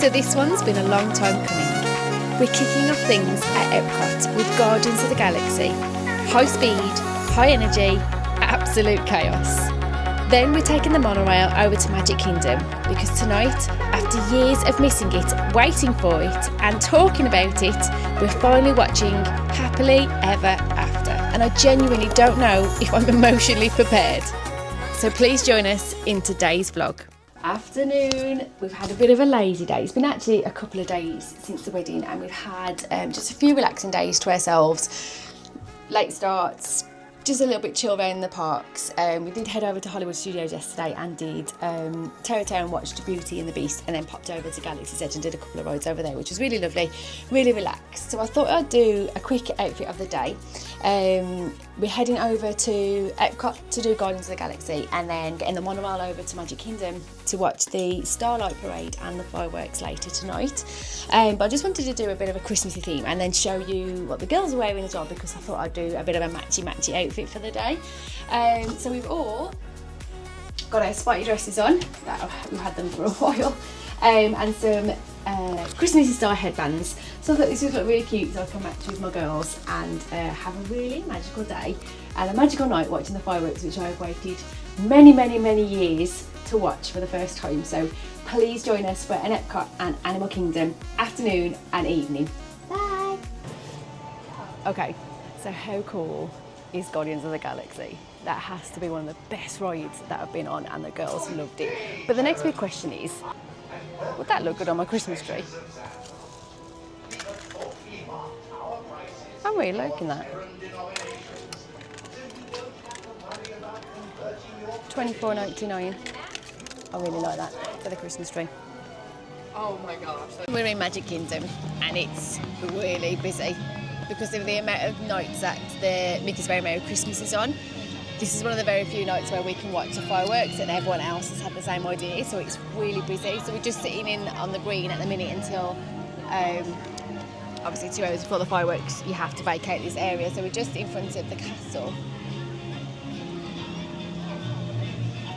So this one's been a long time coming. We're kicking off things at EPCOT with Guardians of the Galaxy. High speed, high energy, absolute chaos. Then we're taking the monorail over to Magic Kingdom because tonight, after years of missing it, waiting for it and talking about it, we're finally watching Happily Ever After. And I genuinely don't know if I'm emotionally prepared. So please join us in today's vlog. Afternoon, we've had a bit of a lazy day. It's been actually a couple of days since the wedding and we've had just a few relaxing days to ourselves. Late starts, just a little bit chill around the parks. We did head over to Hollywood Studios yesterday and did Territory and watched Beauty and the Beast, and then popped over to Galaxy's Edge and did a couple of rides over there, which was really lovely, really relaxed. So I thought I'd do a quick outfit of the day. We're heading over to EPCOT to do Guardians of the Galaxy and then getting the monorail over to Magic Kingdom to watch the Starlight Parade and the fireworks later tonight. But I just wanted to do a bit of a Christmassy theme and then show you what the girls are wearing as well, because I thought I'd do a bit of a matchy outfit for the day. So we've all got our spotty dresses on, we've had them for a while, and some Christmassy style headbands. So I thought this would look really cute so I can match with my girls and have a really magical day and a magical night watching the fireworks, which I've waited many years to watch for the first time. So please join us for an EPCOT and Animal Kingdom afternoon and evening. Bye! Okay, so how cool is Guardians of the Galaxy? That has to be one of the best rides that I've been on and the girls loved it. But the next big question is, would that look good on my Christmas tree? I'm really liking that. $24.99. I really like that for the Christmas tree. Oh my gosh. We're in Magic Kingdom and it's really busy because of the amount of nights that the Mickey's Very Merry Christmas is on. This is one of the very few nights where we can watch the fireworks and everyone else has had the same idea, so it's really busy. So we're just sitting in on the green at the minute until obviously 2 hours before the fireworks you have to vacate this area. So we're just in front of the castle,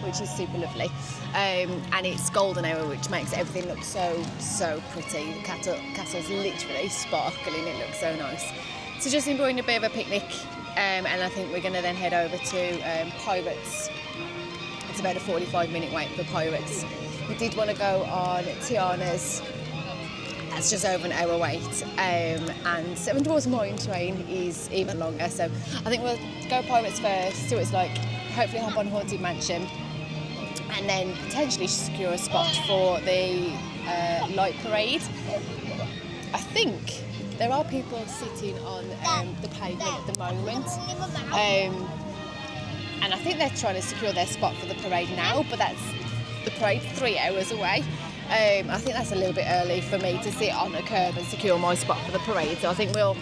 which is super lovely, and it's golden hour, which makes everything look so pretty. The castle's literally sparkling, it looks so nice. So just enjoying a bit of a picnic, and I think we're going to then head over to Pirates. It's about a 45-minute wait for Pirates. We did want to go on Tiana's. That's just over an hour wait, and Seven Dwarfs Mine Train is even longer. So I think we'll go Pirates first, see what it's like, hopefully hop on Haunted Mansion, and then potentially secure a spot for the light parade. I think there are people sitting on the pavement at the moment, and I think they're trying to secure their spot for the parade now, but the parade's 3 hours away. I think that's a little bit early for me to sit on a curb and secure my spot for the parade, so I think we'll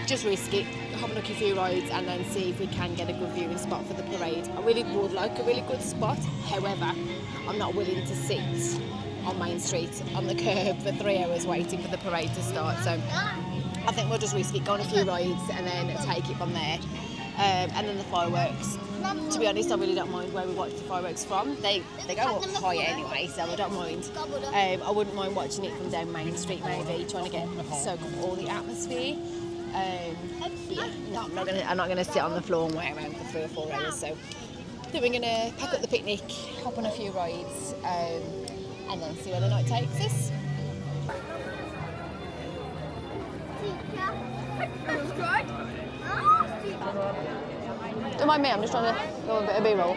just risk it, have a look at a few rides and then see if we can get a good viewing spot for the parade. I really would like a really good spot, however, I'm not willing to sit on Main Street on the curb for 3 hours waiting for the parade to start, so I think we'll just risk it, go on a few rides and then take it from there. And then the fireworks. To be honest, I really don't mind where we watch the fireworks from. They go up high anyway, so I don't mind. I wouldn't mind watching it from down Main Street maybe, trying to soak up all the atmosphere. But yeah, no, I'm not gonna sit on the floor and wait around for 3 or 4 hours. So I think we're gonna pack up the picnic, hop on a few rides, and then see where the night takes us. Don't mind me, I'm just trying to go a bit of B-roll.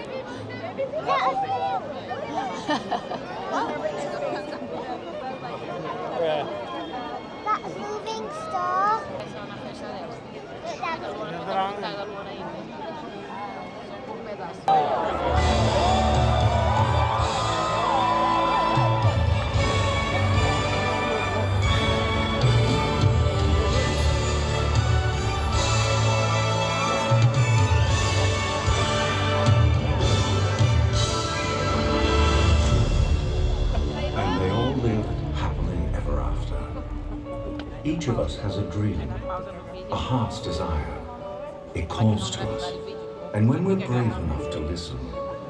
That moving star. Each of us has a dream, a heart's desire. It calls to us. And when we're brave enough to listen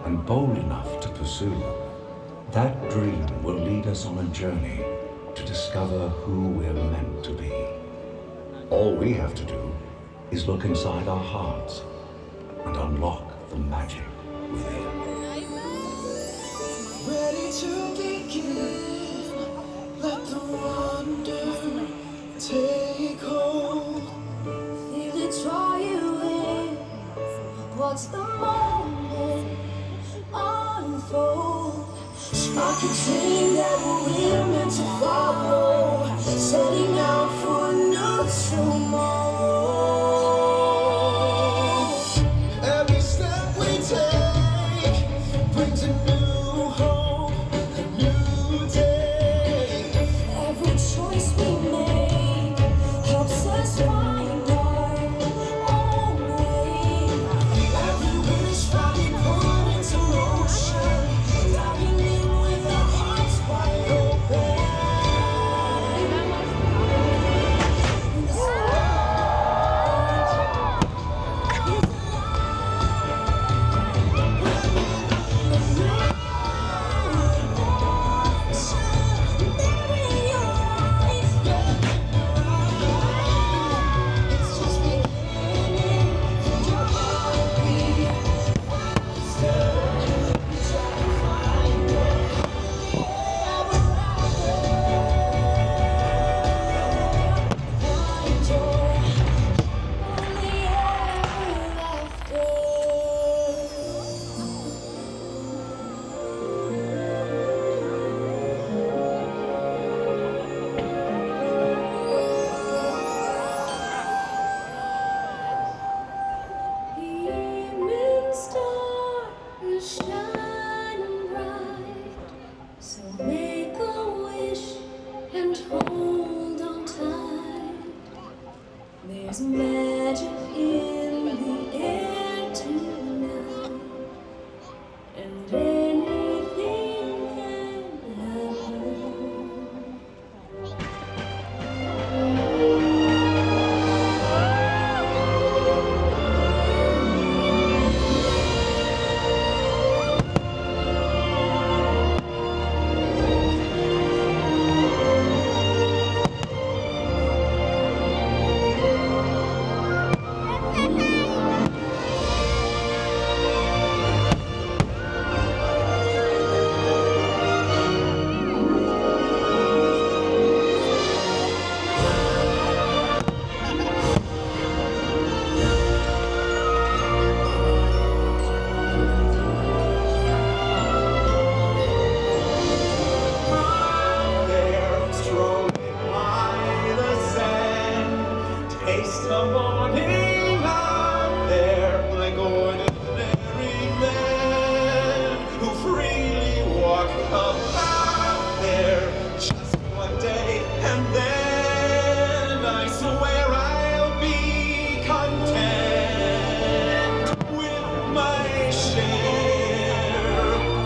and bold enough to pursue, that dream will lead us on a journey to discover discover who we're meant to be. All we have to do is look inside our hearts and unlock the magic within. Ready to begin, let the wonder take hold. Feel it draw you in, watch the moment unfold. Spark a dream that we're meant to follow, setting out for a new tomorrow. Every step we take brings a new hope, a new day. Every choice we make helps us find our own way. Every wish finally put into motion, diving in with our hearts wide open. Evening star is shining bright, so make a wish and hold on tight. There's magic in the air tonight, and anything can happen. There, strolling by the sand, taste the morning out there, like ordinary men who freely walk about there. Just one day, and then I swear I'll be content with my share.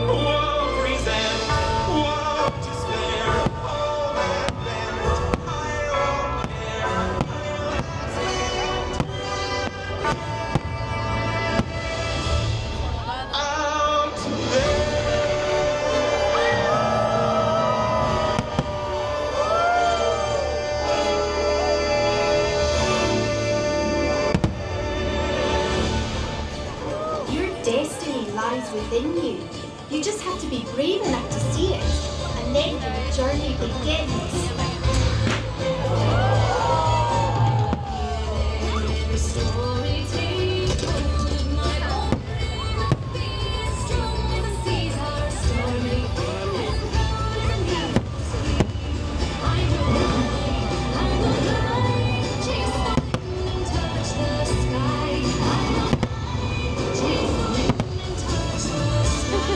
Worries and woe despair, all that bent, I won't care. Out there. Your destiny lies within you. You just have to be brave enough to see it, and then the journey begins. Every story told, my own be as strong as the seas are stormy and roaring. I will fly, chase the wind and touch the sky. I will chase the wind and touch the sky.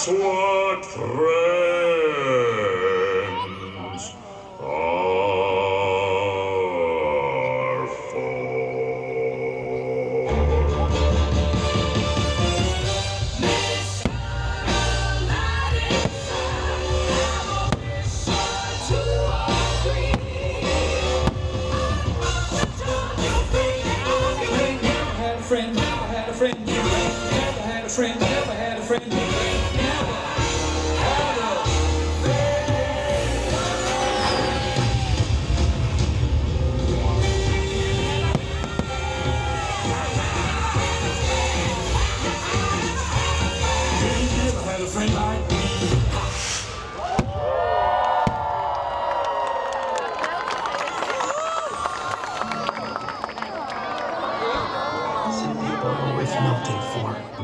what friends are for. Some people are worth melting for.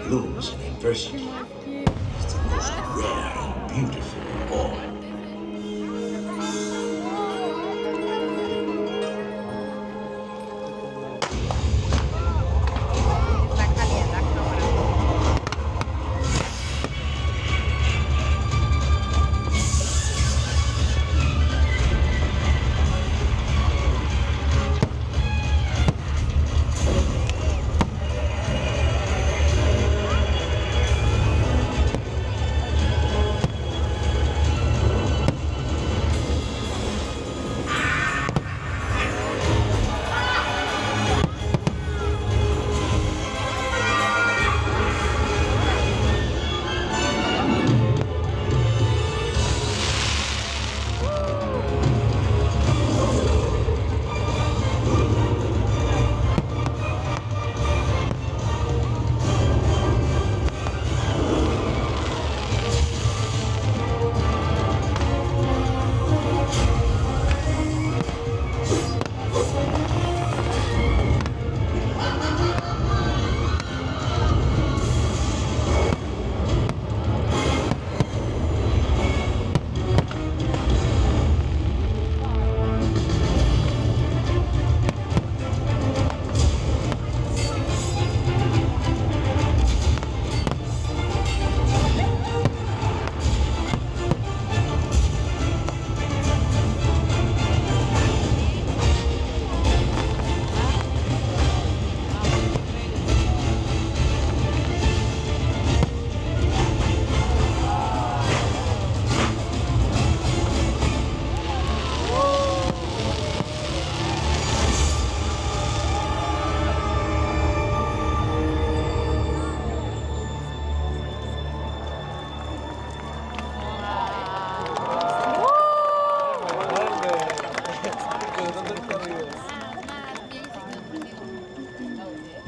Blooms in adversity. It's the most rare and beautiful of all.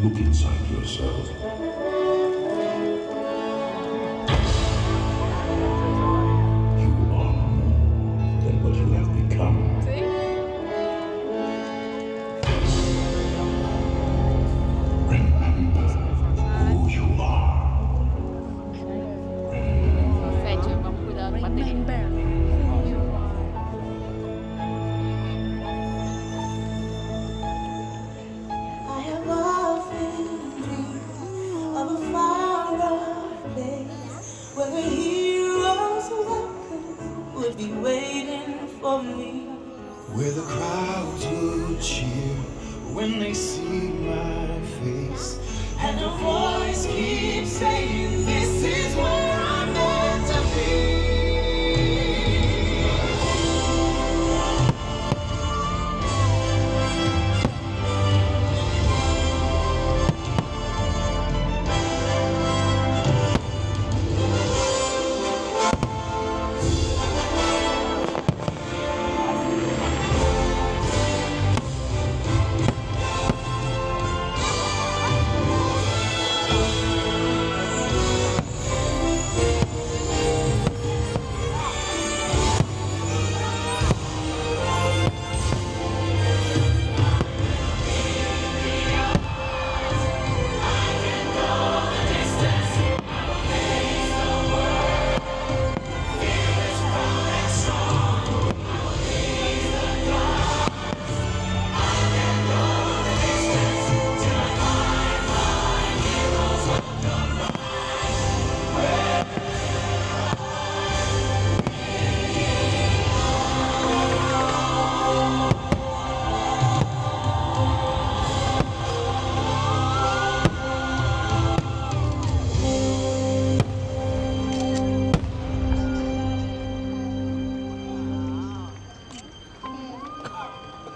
Look inside yourself. You are more than what you have become. Remember who you are. I have often dreamed of a far-off place where the heroes welcome would be waiting for me. Where the crowds would cheer when they see my face, and a voice keeps saying, "This is where I'm meant to be."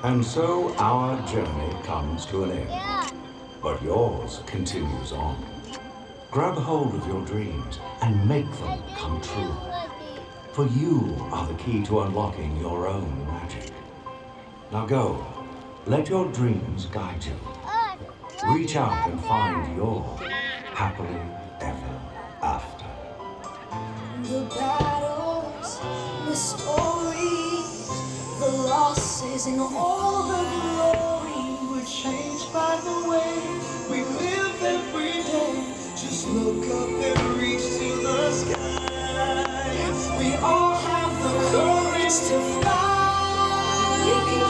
And so our journey comes to an end, but yours continues on. Grab hold of your dreams and make them come true. For you are the key to unlocking your own magic. Now go, let your dreams guide you. Reach out and find your happily ever after. The battles, the stories, the losses, and all the glory were changed by the way we live every day. Just look up and reach to the sky. We all have the courage to fly. You can